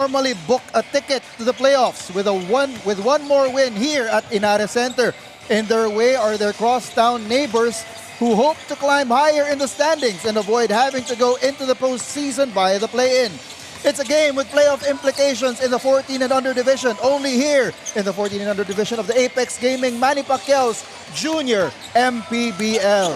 normally book a ticket to the playoffs with one more win here at Ynares Center. In their way are their crosstown neighbors who hope to climb higher in the standings and avoid having to go into the postseason via the play-in. It's a game with playoff implications in the 14 and under division, only here in the 14 and under division of the Apex Gaming Manny Pacquiao's Junior MPBL.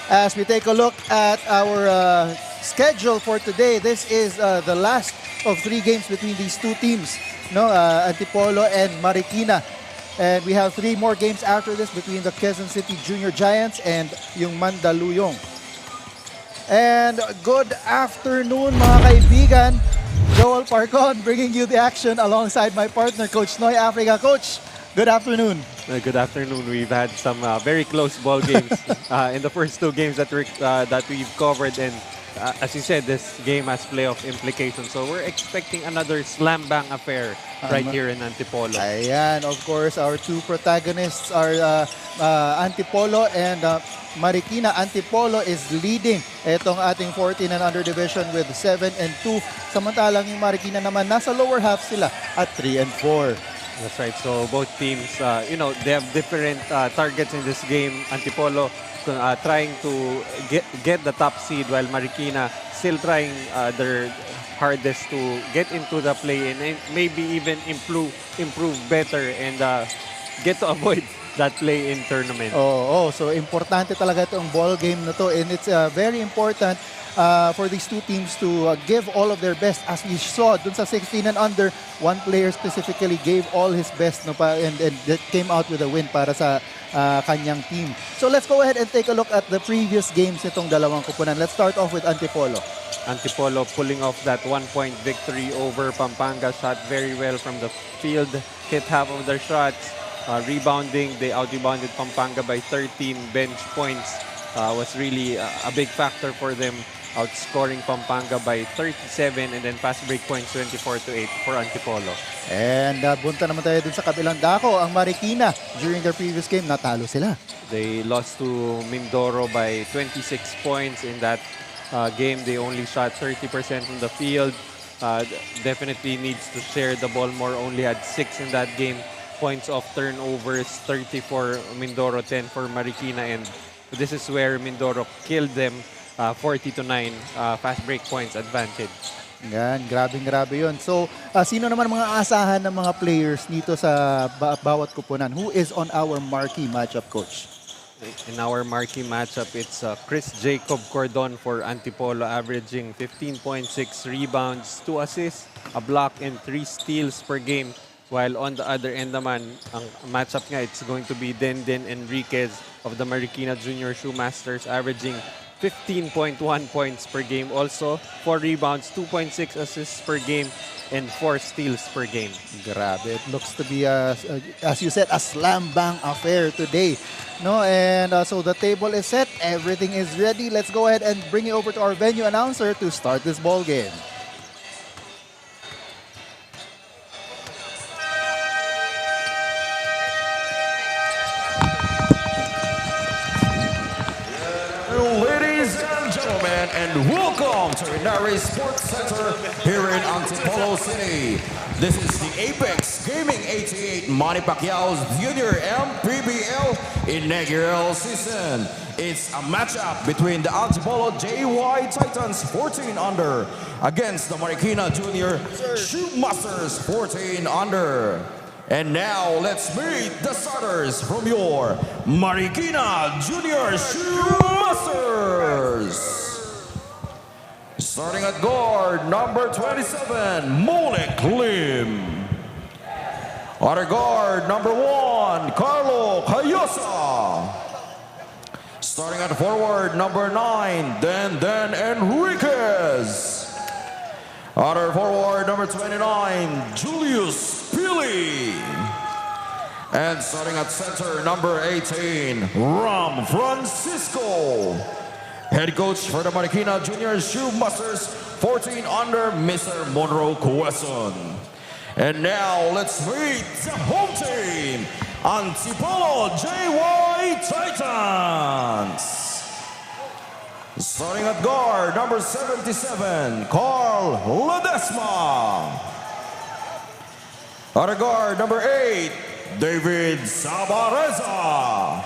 As we take a look at our schedule for today, this is the last of 3 games between these two teams, Antipolo and Marikina. And we have 3 more games after this between the Quezon City Junior Giants and yung Mandaluyong. And good afternoon mga kaibigan. Joel Parcon bringing you the action alongside my partner, Coach Noy Africa. Coach, good afternoon. Good afternoon. We've had some very close ball games in the first 2 games that we've covered, and as you said, this game has playoff implications. So we're expecting another slam bang affair right here in Antipolo. Ayan, of course, our 2 protagonists are Antipolo and Marikina. Antipolo is leading itong ating 14 and under division with 7 and 2. Samantalang yung Marikina naman nasa lower half sila at 3 and 4. That's right. So both teams, they have different targets in this game. Antipolo trying to get the top seed, while Marikina still trying their hardest to get into the play-in and maybe even improve better and get to avoid that play-in tournament. So importante talaga itong ball game na to, and it's very important for these two teams to give all of their best. As we saw dun sa 16 and under, one player specifically gave all his best and came out with a win para sa kanyang team. So let's go ahead and take a look at the previous games nitong dalawang kupunan. Let's start off with Antipolo. Antipolo pulling off that 1-point victory over Pampanga. Shot very well from the field, hit half of their shots. Rebounding, they out-rebounded Pampanga by 13 bench points. Was really a big factor for them, outscoring Pampanga by 37, and then fast break points 24-8 for Antipolo. And bunta naman tayo dun sa kabilang dako, ang Marikina. During their previous game, natalo sila. They lost to Mindoro by 26 points in that game. They only shot 30% from the field. Definitely needs to share the ball more. Only had 6 in that game. Points of turnovers, 30 for Mindoro, 10 for Marikina, and this is where Mindoro killed them, 40-9, fast break points advantage. Yan, grabe yun. So, sino naman mga asahan ng mga players dito sa bawat kupunan? Who is on our marquee matchup, Coach? In our marquee matchup, it's Chris Jacob Cordon for Antipolo, averaging 15.6 rebounds, 2 assists, a block, and 3 steals per game. While on the other end naman, ang matchup nga, it's going to be Denden Enriquez of the Marikina Junior Shoemasters, averaging 15.1 points per game. Also, 4 rebounds, 2.6 assists per game, and 4 steals per game. Grabe. It looks to be, as you said, a slam bang affair today. And so the table is set. Everything is ready. Let's go ahead and bring it over to our venue announcer to start this ball game. And welcome to Ynares Sports Center here in Antipolo City. This is the Apex Gaming 88 Manny Pacquiao's Junior MPBL Inaugural season. It's a matchup between the Antipolo JY Titans 14 under against the Marikina Junior Shoemasters 14 under. And now let's meet the starters from your Marikina Junior Shoemasters. Starting at guard, number 27, Molik Lim. Other guard, number 1, Carlo Cayosa. Starting at forward, number 9, Denden Enriquez. Other forward, number 29, Julius Pili. And starting at center, number 18, Ram Francisco. Head coach for the Marikina Junior Shoemasters 14 under, Mr. Monroe Quezon. And now let's meet the home team, Antipolo JY Titans. Starting at guard, number 77, Carl Ledesma. Other guard, number 8, David Sabareza.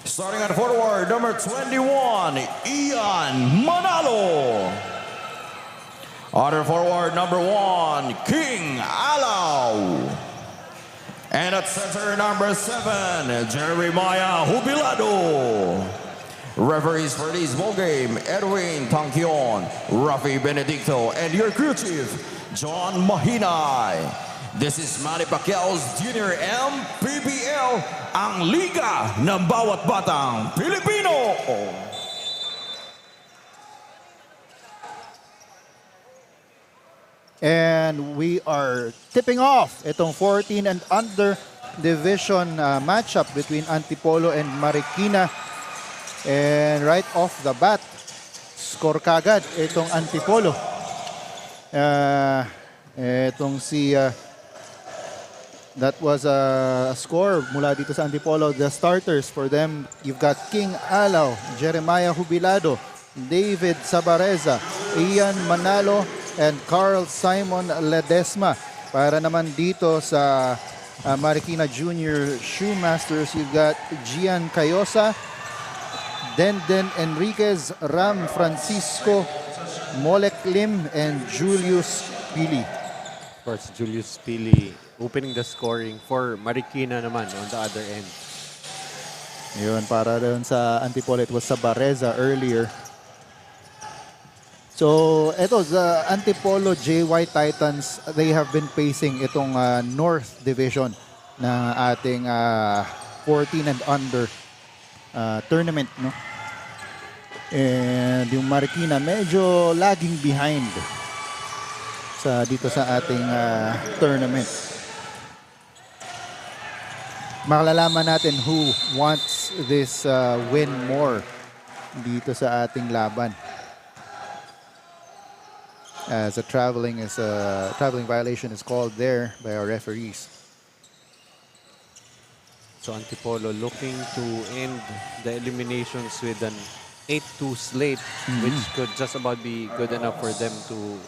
Starting at forward, number 21, Ian Manalo. Other forward, number 1, King Alaw. And at center, number 7, Jeremiah Jubilado. Referees for this ball game, Edwin Tangkion, Rafi Benedicto, and your crew chief, John Mahinay. This is Manny Pacquiao's Junior MPBL, ang liga ng bawat batang Pilipino. And we are tipping off itong 14 and under division matchup between Antipolo and Marikina. And right off the bat, score kagad itong Antipolo. Itong si that was a score mula dito sa Antipolo. The starters for them, you've got King Alaw, Jeremiah Jubilado, David Sabareza, Ian Manalo, and Carl Simon Ledesma. Para naman dito sa Marikina Junior Shoemasters, you've got Gian Cayosa, Denden Enriquez, Ram Francisco, Molek Lim, and Julius Pili. Of course, Julius Pili opening the scoring for Marikina naman on the other end. Yun, para doon sa Antipolo, it was Sabareza earlier. So, eto, the Antipolo JY Titans, they have been facing itong North Division na ating 14 and under tournament, no? And yung Marikina medyo lagging behind dito sa ating tournament. Makalalaman natin who wants this win more dito sa ating laban. As a traveling violation is called there by our referees. So Antipolo looking to end the eliminations with an 8-2 slate, which could just about be good enough for them to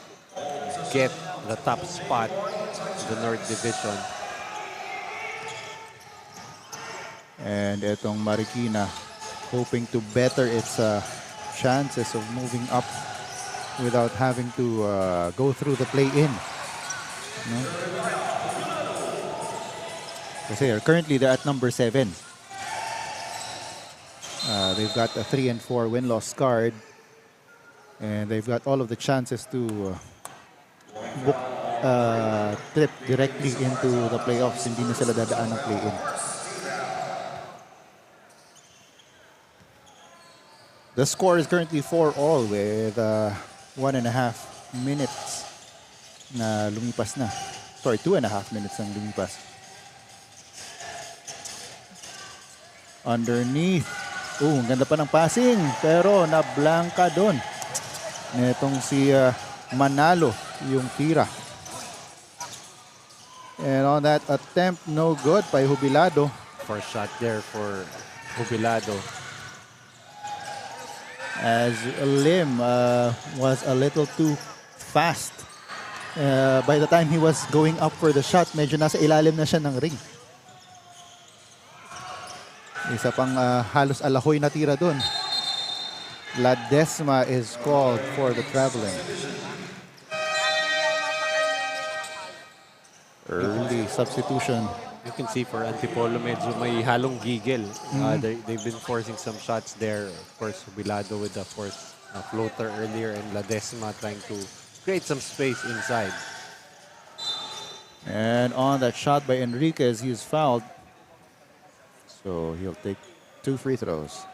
get the top spot in the North Division. And itong Marikina hoping to better its chances of moving up without having to go through the play-in. No? Kasi currently they're at number 7. They've got a 3 and 4 win-loss card, and they've got all of the chances to book trip directly into the playoffs. Hindi na sila dadaan ng play-in. The score is currently 4-all with 1.5 minutes na lumipas na. Sorry, 2.5 minutes ang lumipas. Underneath. Ang ganda pa ng passing. Pero na-blanka doon. Netong si Manalo yung tira. And on that attempt, no good by Jubilado. First shot there for Jubilado. As Lim was a little too fast. By the time he was going up for the shot, medyo nasa ilalim na siya ng ring. Isa pang halos alahoy na tira doon. Ledesma is called for the traveling. Early substitution. You can see for Antipolo, medyo may halong gigil. They've been forcing some shots there. Of course, Jubilado with the force floater earlier, and Ledesma trying to create some space inside. And on that shot by Enriquez, he's fouled. So he'll take 2 free throws.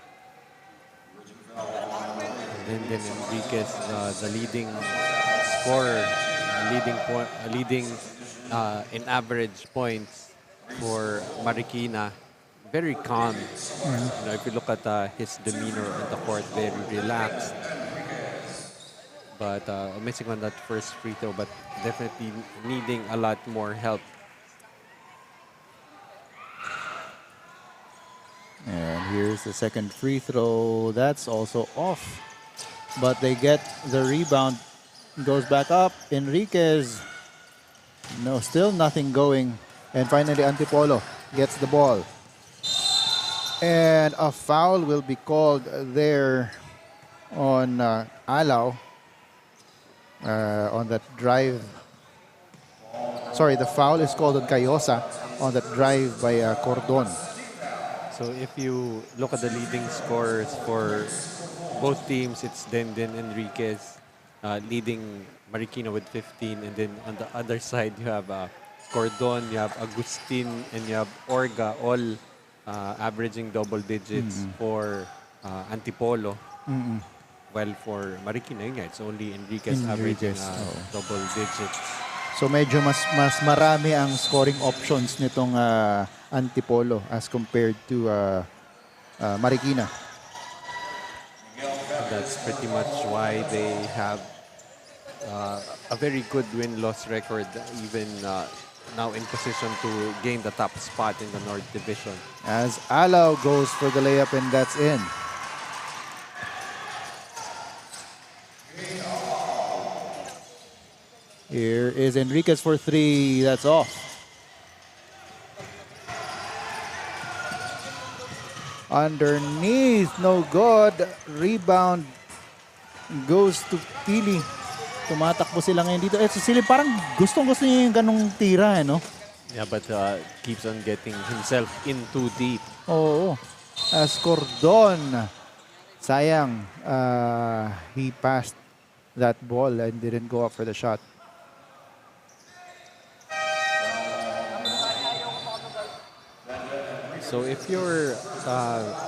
And then Enriquez, the leading scorer, leading in average points for Marikina. Very calm. You know, if you look at his demeanor on the court, very relaxed. But missing on that first free throw, but definitely needing a lot more help. And here Here's the second free throw. That's also off. But they get the rebound. Goes back up. Enriquez. No, still nothing going. And finally, Antipolo gets the ball. And a foul will be called there on Alao. On that drive. Sorry, the foul is called on Cayosa on that drive by Cordon. So if you look at the leading scorers for both teams, it's Denden Enriquez leading Marikina with 15. And then on the other side, you have Cordon, you have Agustin, and you have Orga, all averaging double digits for Antipolo. While for Marikina, yun nga, it's only Enriquez averaging double digits. So medyo mas marami ang scoring options nitong Antipolo as compared to Marikina. That's pretty much why they have a very good win-loss record, even now in position to gain the top spot in the North Division. As Alao goes for the layup and that's in. Here is Enriquez for three. That's off. Underneath, no good. Rebound goes to Pili. Tumatakbo sila ngayon dito. So sila parang gustong-gusto niya yung ganong tira, no? Yeah, but keeps on getting himself in too deep. Oo. As Cordon, sayang, he passed that ball and didn't go up for the shot. So if you're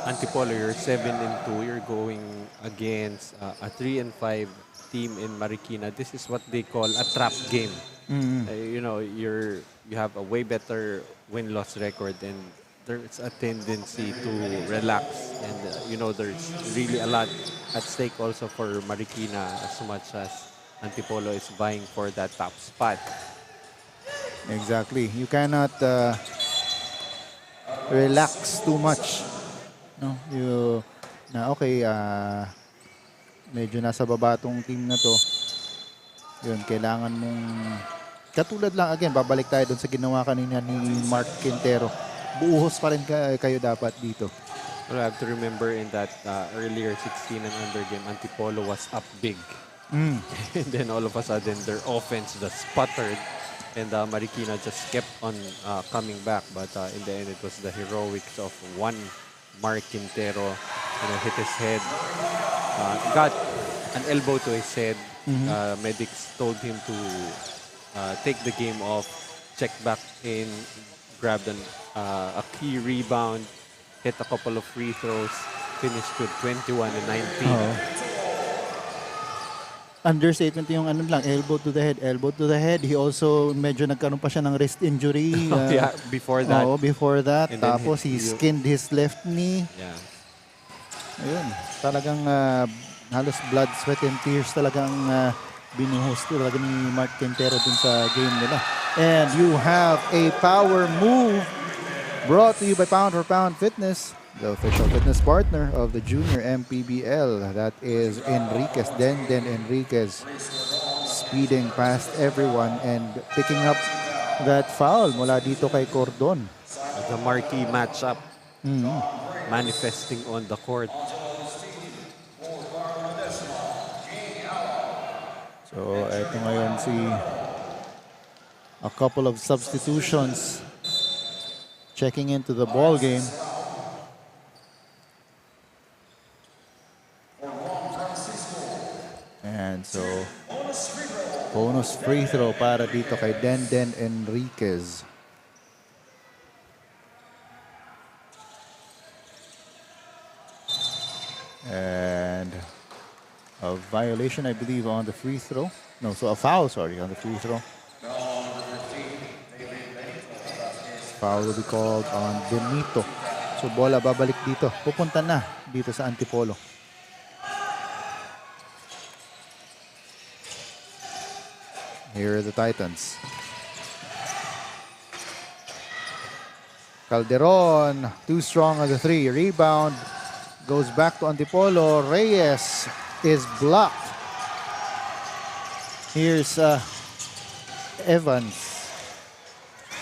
Antipolo, you're 7-2, you're going against a 3-5 team in Marikina. This is what they call a trap game. You know, you have a way better win-loss record, and there's a tendency to relax. And you know, there's really a lot at stake also for Marikina, as much as Antipolo is vying for that top spot. Exactly. You cannot relax too much. No, okay, medyo nasa baba tong team na to. Yun, kailangan mong katulad lang, again, babalik tayo dun sa ginawa kanina ni Mark Quintero. Buuhos pa rin kayo dapat dito. Well, I have to remember in that earlier 16 and under game, Antipolo was up big. And then all of a sudden, their offense just sputtered. And Marikina just kept on coming back. But in the end, it was the heroics of one Mark Quintero. You know, hit his head. Got an elbow to his head. Medics told him to take the game off. Check back in. Grabbed a key rebound. Hit a couple of free throws. Finished with 21 and 19. Understatement yung ano lang, elbow to the head. He also medyo nagkaroon pa siya ng wrist injury. Yeah, before that. Before that. Tapos he skinned his left knee. Yeah. Ayun, talagang halos blood, sweat, and tears talagang binuhos talaga ni Mark Quintero dun sa game nila. And you have a power move brought to you by Pound for Pound Fitness, the official fitness partner of the Junior MPBL. That is Enriquez, Denden Enriquez, speeding past everyone and picking up that foul mula dito kay Cordon. The marquee matchup manifesting on the court. So, eto ngayon a couple of substitutions checking into the ball game. And so, bonus free throw para dito kay Denden Enriquez. And a violation, I believe, on the free throw. No, so a foul, sorry, on the free throw. Foul will be called on Benito. So bola babalik dito. Pupunta na dito sa Antipolo. Here are the Titans. Calderon, too strong on the 3. Rebound goes back to Antipolo. Reyes is blocked. Here's Evans.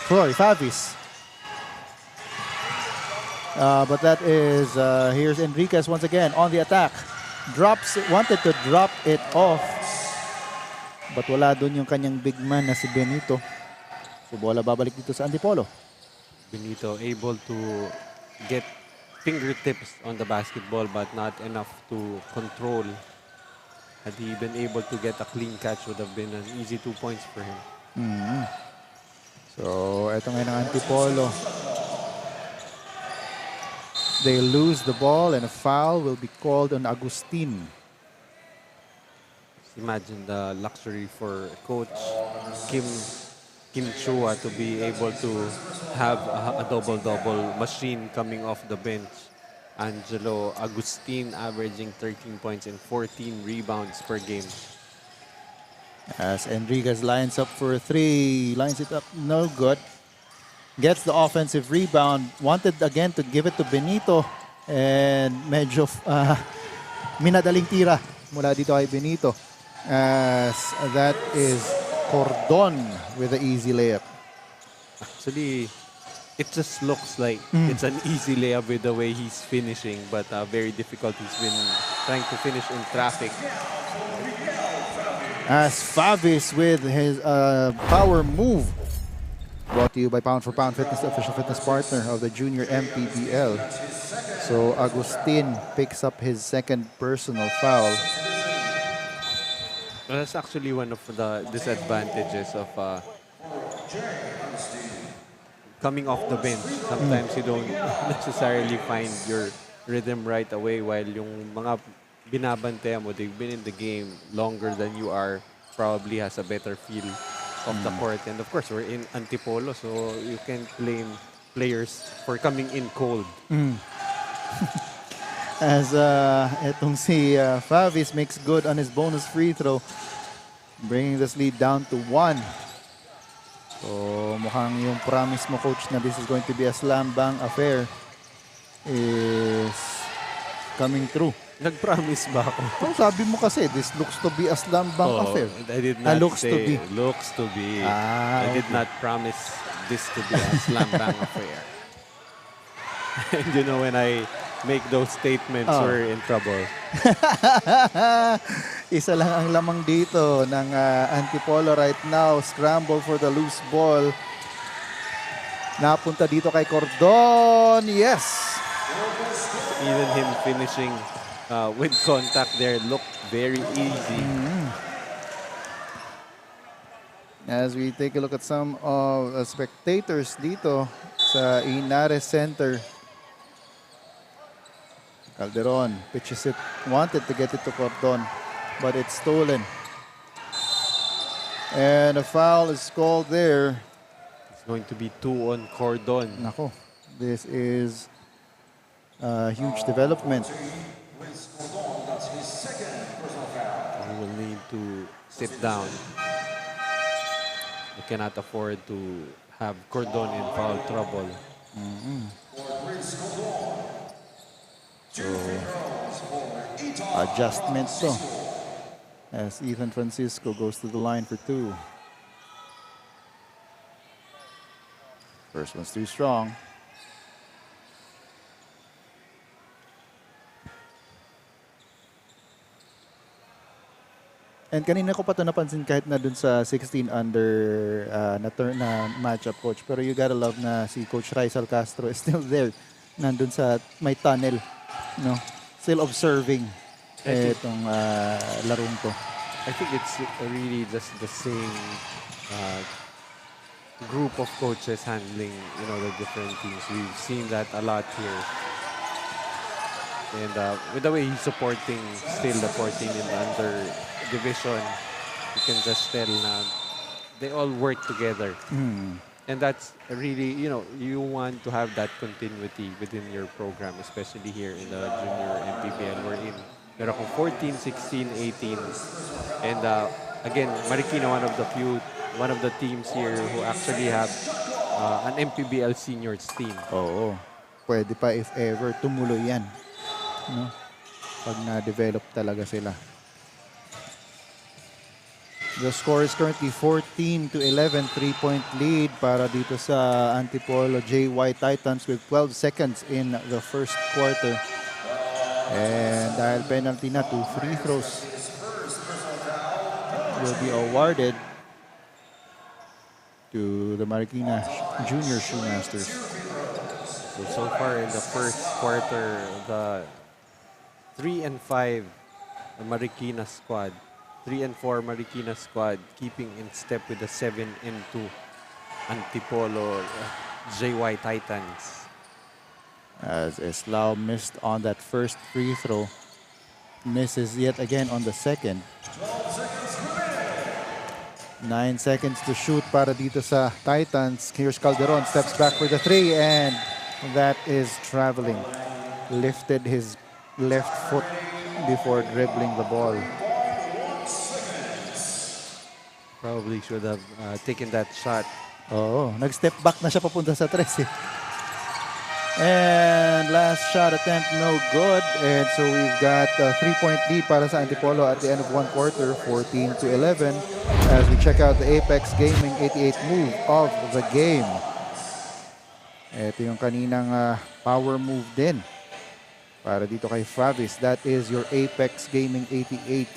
Sorry, Favis. But that is, here's Enriquez once again on the attack. Wanted to drop it off. But wala dun yung kanyang big man na si Benito. So bola babalik dito sa Antipolo. Benito able to get fingertips on the basketball but not enough to control. Had he been able to get a clean catch, would have been an easy 2 points for him. So, eto ngayon ang Antipolo. They lose the ball and a foul will be called on Agustin. Imagine the luxury for Coach Kim Chua to be able to have a double-double machine coming off the bench. Angelo Agustin averaging 13 points and 14 rebounds per game. As Enriquez lines up for a 3, lines it up, no good. Gets the offensive rebound, wanted again to give it to Benito, and medyo minadaling tira mula dito kay Benito. As that is Cordon with the easy layup. Actually, it just looks like it's an easy layup with the way he's finishing, but very difficult. He's been trying to finish in traffic. As Favis with his power move. Brought to you by Pound for Pound Fitness, the official fitness partner of the junior MPBL. So Agustin picks up his second personal foul. Well, that's actually one of the disadvantages of coming off the bench. Sometimes you don't necessarily find your rhythm right away, while yung mga binabantayan mo, they've been in the game longer than you are, probably has a better feel of the court. And of course, we're in Antipolo, so you can't blame players for coming in cold. As etong si Favis makes good on his bonus free throw, bringing this lead down to 1. So mukhang yung promise mo, coach, na this is going to be a slam bang affair is coming true. Nag-promise ba ako? Oh, sabi mo kasi, this looks to be a slam bang affair. I did not looks say to be. Looks to be. Ah, I did not promise this to be a slam bang affair. And you know, when I make those statements, we're in trouble. Isa lang ang lamang dito ng Antipolo right now. Scramble for the loose ball. Napunta dito kay Cordon. Yes! Even him finishing with contact there looked very easy. As we take a look at some of the spectators dito sa Ynares Center. Calderon pitches it, wanted to get it to Cordon, but it's stolen. And a foul is called there. It's going to be 2 on Cordon. Nako, this is a huge development. He will need to sit down. We cannot afford to have Cordon in foul trouble. So, adjustments to. As Ethan Francisco goes to the line for 2. First one's too strong. And kanina ko pa ito napansin kahit na dun sa 16 under na matchup, coach. Pero you gotta love na si Coach Rizal Castro is still there. Nandun sa may tunnel. No? Still observing itong larong to. I think it's really just the same group of coaches handling, you know, the different teams. We've seen that a lot here. And with the way he's supporting still the 14 in the under division, you can just tell na they all work together. And that's really, you know, you want to have that continuity within your program, especially here in the junior MPBL. We're in meron akong 14, 16, 18. And again, Marikina, one of the teams here who actually have an MPBL seniors team. Oo. Pwede pa if ever tumuloy yan. No? Pag na-develop talaga sila. The score is currently 14-11, 3-point lead para dito sa Antipolo JY Titans with 12 seconds in the first quarter. And dahil penalty na, 2 free throws will be awarded to the Marikina Junior Shoemasters. So far in the first quarter, the 3 and 5 Marikina squad, 3 and 4 Marikina squad keeping in step with the 7 and 2 Antipolo JY Titans. As Eslao missed on that first free throw, misses yet again on the second. 9 seconds to shoot para dito sa Titans. Here's Calderon, steps back for the 3, and that is traveling. Lifted his left foot before dribbling the ball. Probably should have taken that shot. Oo, nag-step back na siya papunta sa 3. And last shot attempt, no good. And so we've got a 3-point lead para sa Antipolo at the end of one quarter, 14-11. As we check out the Apex Gaming 88 move of the game. Ito yung kaninang power move din para dito kay Favis. That is your Apex Gaming 88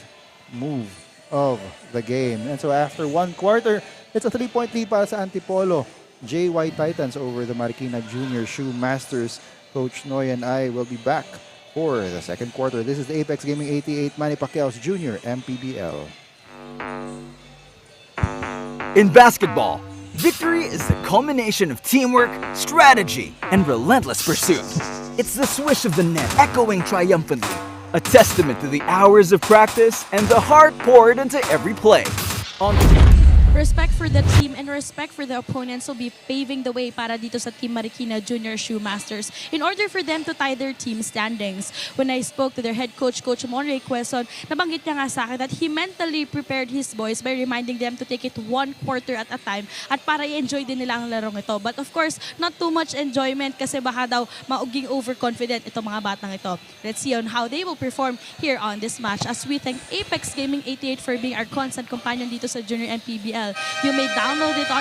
move of the game. And so after one quarter, it's a 3-point lead para sa Antipolo JY Titans over the Marikina Junior Shoemasters. Coach Noy and I will be back for the second quarter. This is the Apex Gaming 88 Manny Pacquiao's Junior MPBL. In basketball, victory is the culmination of teamwork, strategy, and relentless pursuit. It's the swish of the net echoing triumphantly, a testament to the hours of practice and the heart poured into every play. Respect for the team and respect for the opponents will be paving the way para dito sa Team Marikina Junior Shoemasters in order for them to tie their team standings. When I spoke to their head coach, Coach Monray Quezon, nabanggit niya nga sa akin that he mentally prepared his boys by reminding them to take it one quarter at a time at para i-enjoy din nila ang larong ito. But of course, not too much enjoyment kasi baka daw mauging overconfident itong mga batang ito. Let's see on how they will perform here on this match as we thank Apex Gaming 88 for being our constant companion dito sa Junior MPBL. You may download it on